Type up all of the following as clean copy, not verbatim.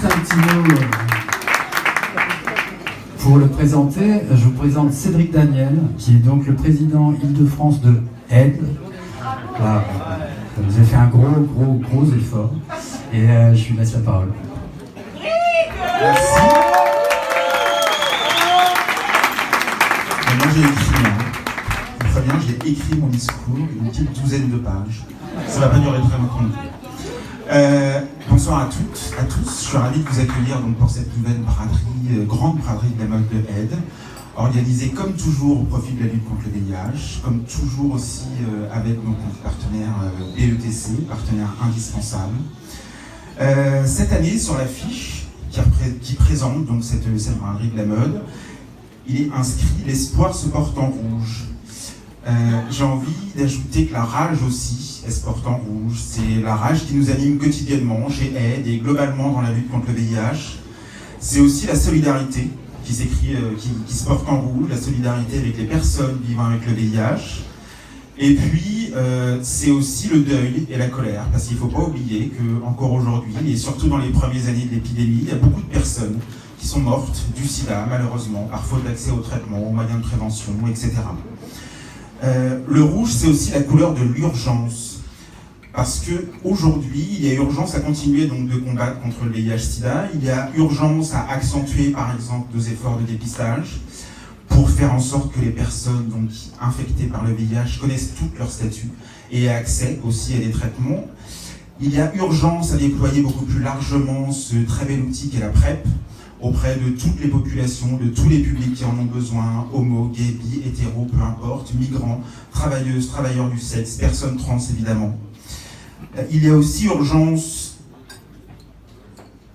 juste un petit mot pour le présenter. Je vous présente Cédric Daniel, qui est donc le président Île-de-France de Aide. Voilà. Vous avez fait un gros effort. Et je lui laisse la parole. Merci. Moi j'ai écrit, très bien, j'ai écrit mon discours, une petite douzaine de pages. Ça va pas durer très longtemps. Bonsoir à toutes, à tous. Je suis ravi de vous accueillir donc, pour cette nouvelle braderie, grande braderie de la mode de Aide, organisée comme toujours au profit de la lutte contre le VIH, comme toujours aussi avec notre partenaire BETC, partenaire indispensable. Cette année, sur l'affiche qui présente donc cette braderie de la mode, il est inscrit « L'espoir se porte en rouge ». J'ai envie d'ajouter que la rage aussi, elle se porte en rouge. C'est la rage qui nous anime quotidiennement chez Aide et globalement dans la lutte contre le VIH. C'est aussi la solidarité qui s'écrit, qui se porte en rouge, la solidarité avec les personnes vivant avec le VIH. Et puis, c'est aussi le deuil et la colère, parce qu'il ne faut pas oublier qu'encore aujourd'hui, et surtout dans les premières années de l'épidémie, il y a beaucoup de personnes qui sont mortes du sida, malheureusement, par faute d'accès au traitement, aux moyens de prévention, etc. Le rouge, c'est aussi la couleur de l'urgence, parce qu'aujourd'hui, il y a urgence à continuer donc, de combattre contre le VIH-Sida, il y a urgence à accentuer, par exemple, nos efforts de dépistage, pour faire en sorte que les personnes donc, infectées par le VIH connaissent tout leur statut et aient accès aussi à des traitements. Il y a urgence à déployer beaucoup plus largement ce très bel outil qu'est la PrEP auprès de toutes les populations, de tous les publics qui en ont besoin, homo, gay, bi, hétéro, peu importe, migrants, travailleuses, travailleurs du sexe, personnes trans évidemment. Il y a aussi urgence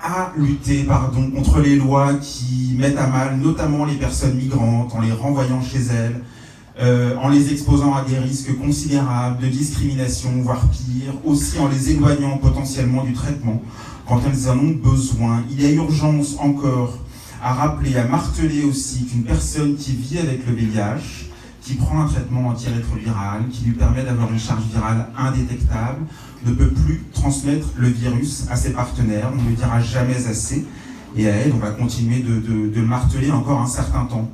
à lutter contre les lois qui mettent à mal notamment les personnes migrantes en les renvoyant chez elles, en les exposant à des risques considérables de discrimination, voire pire, aussi en les éloignant potentiellement du traitement quand elles en ont besoin. Il y a urgence encore à rappeler, à marteler aussi qu'une personne qui vit avec le VIH, qui prend un traitement antirétroviral, qui lui permet d'avoir une charge virale indétectable, ne peut plus transmettre le virus à ses partenaires, on ne le dira jamais assez, et à elle, on va continuer de le marteler encore un certain temps.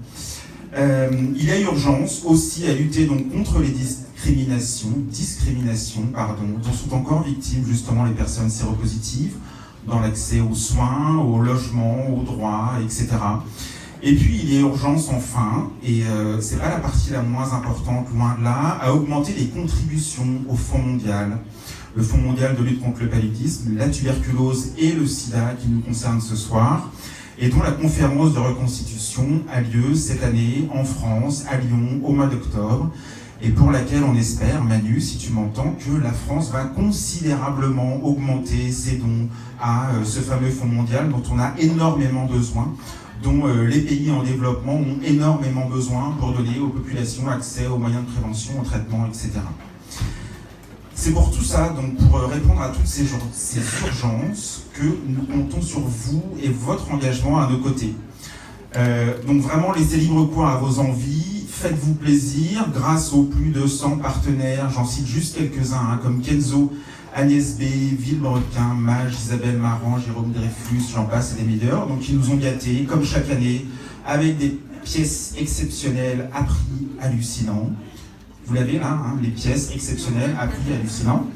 Il y a urgence aussi à lutter donc, contre les discriminations dont sont encore victimes justement les personnes séropositives, dans l'accès aux soins, au logement, aux droits, etc. Et puis il y a urgence enfin, et c'est pas la partie la moins importante, loin de là, à augmenter les contributions au Fonds mondial. Le Fonds mondial de lutte contre le paludisme, la tuberculose et le sida qui nous concernent ce soir, et dont la conférence de reconstitution a lieu cette année en France, à Lyon, au mois d'octobre, et pour laquelle on espère, Manu, si tu m'entends, que la France va considérablement augmenter ses dons à ce fameux Fonds mondial dont on a énormément besoin, dont les pays en développement ont énormément besoin pour donner aux populations accès aux moyens de prévention, aux traitements, etc. C'est pour tout ça, donc pour répondre à toutes ces urgences, que nous comptons sur vous et votre engagement à nos côtés. Donc vraiment, laissez libre cours à vos envies, faites-vous plaisir, grâce aux plus de 100 partenaires, j'en cite juste quelques-uns, comme Kenzo, Agnès B, Villebrequin, Mage, Isabelle Marant, Jérôme Dreyfus, j'en passe et des meilleurs, donc ils nous ont gâtés, comme chaque année, avec des pièces exceptionnelles à prix hallucinant. Vous l'avez là, hein, les pièces exceptionnelles à prix hallucinant.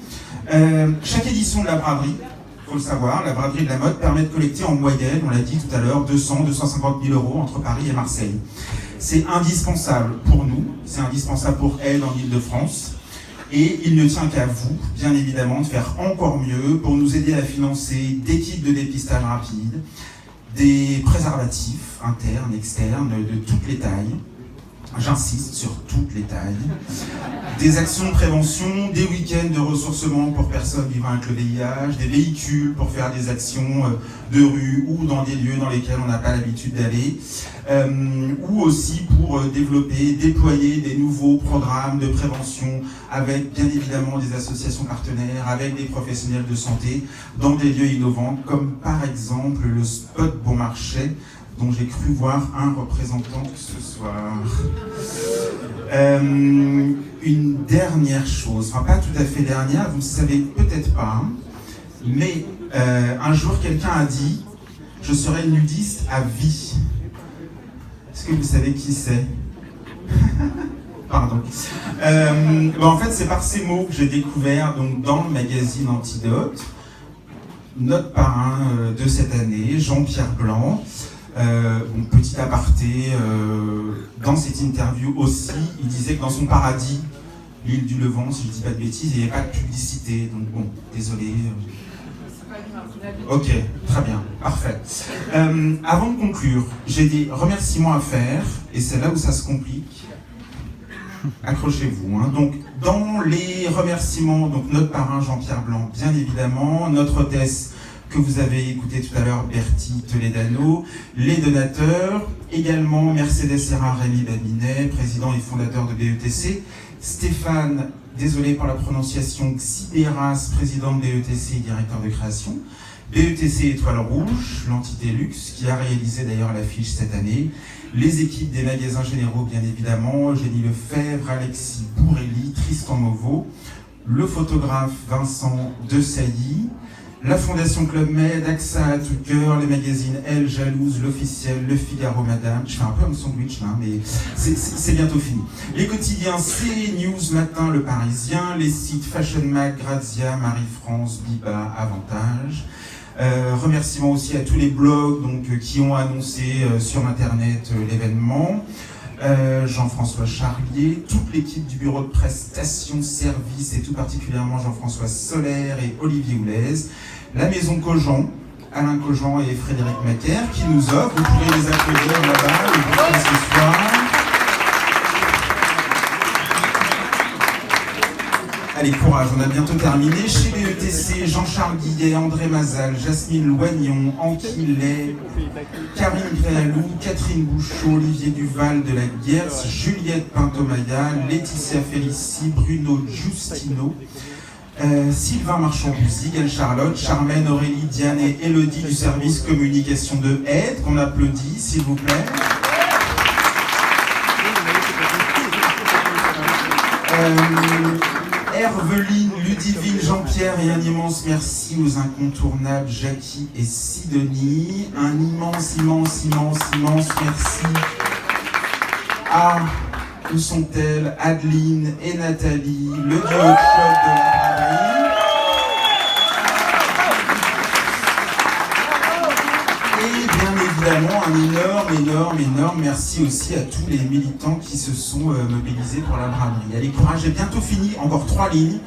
Chaque édition de la braderie, il faut le savoir, la braderie de la mode permet de collecter en moyenne, on l'a dit tout à l'heure, 200-250 000 euros entre Paris et Marseille. C'est indispensable pour nous, c'est indispensable pour Aide en Île-de-France. Et il ne tient qu'à vous, bien évidemment, de faire encore mieux pour nous aider à financer des kits de dépistage rapide, des préservatifs internes, externes, de toutes les tailles. J'insiste sur toutes les tailles. Des actions de prévention, des week-ends de ressourcement pour personnes vivant avec le VIH, des véhicules pour faire des actions de rue ou dans des lieux dans lesquels on n'a pas l'habitude d'aller, ou aussi pour développer, déployer des nouveaux programmes de prévention avec bien évidemment des associations partenaires, avec des professionnels de santé dans des lieux innovants, comme par exemple le Spot Bon Marché, dont j'ai cru voir un représentant ce soir. Une dernière chose, enfin pas tout à fait dernière, vous ne savez peut-être pas, mais un jour quelqu'un a dit je serai nudiste à vie. Est-ce que vous savez qui c'est? Pardon. En fait, c'est par ces mots que j'ai découvert donc, dans le magazine Antidote, notre parrain de cette année, Jean-Pierre Blanc. Petit aparté, dans cette interview aussi, il disait que dans son paradis, l'île du Levant, si je ne dis pas de bêtises, il n'y avait pas de publicité. Donc bon, désolé. Ok, très bien, parfait. Avant de conclure, j'ai des remerciements à faire, et c'est là où ça se complique. Accrochez-vous. Hein. Donc, dans les remerciements, donc notre parrain Jean-Pierre Blanc, bien évidemment, notre hôtesse que vous avez écouté tout à l'heure, Bertie Toledano, les donateurs, également Mercedes Serra Rémi Babinet, président et fondateur de BETC, Stéphane, désolé pour la prononciation, Xibéras, président de BETC et directeur de création, BETC Étoile Rouge, l'entité luxe, qui a réalisé d'ailleurs l'affiche cette année, les équipes des magasins généraux, bien évidemment, Eugénie Lefebvre, Alexis Bourrelli, Tristan Mauveau, le photographe Vincent De Sailly, la Fondation Club Med, AXA à tout cœur, les magazines Elle, Jalouse, L'Officiel, Le Figaro, Madame. Je fais un peu un sandwich là, mais c'est bientôt fini. Les quotidiens CNews, Matin, Le Parisien, les sites Fashion Mag, Grazia, Marie-France, Biba, Avantage. Remerciements aussi à tous les blogs donc, qui ont annoncé sur Internet l'événement. Jean-François Charlier, toute l'équipe du bureau de prestation service et tout particulièrement Jean-François Solaire et Olivier Houlez, la maison Cogent, Alain Cogent et Frédéric Macaire qui nous offrent, vous pouvez les applaudir là-bas, les bons accessoires. Allez, courage, on a bientôt terminé. Chez BETC, Jean-Charles Guillet, André Mazal, Jasmine Loignon, Anki Lay, Karine Gréalou, Catherine Bouchot, Olivier Duval de la Guerce, Juliette Pintomaya, Laetitia Félicie, Bruno Giustino, Sylvain Marchand-Bouzy, Gaëlle Charlotte, Charmaine, Aurélie, Diane et Élodie du service communication de Aide, qu'on applaudit, s'il vous plaît. Herveline, Ludivine, Jean-Pierre et un immense merci aux incontournables Jackie et Sidonie. Un immense merci à, où sont-elles, Adeline et Nathalie, le duo club de la Paris. Et bien évidemment, un énorme merci aussi à tous les militants qui se sont mobilisés pour la braderie. Allez, courage, j'ai bientôt fini, encore 3 lignes.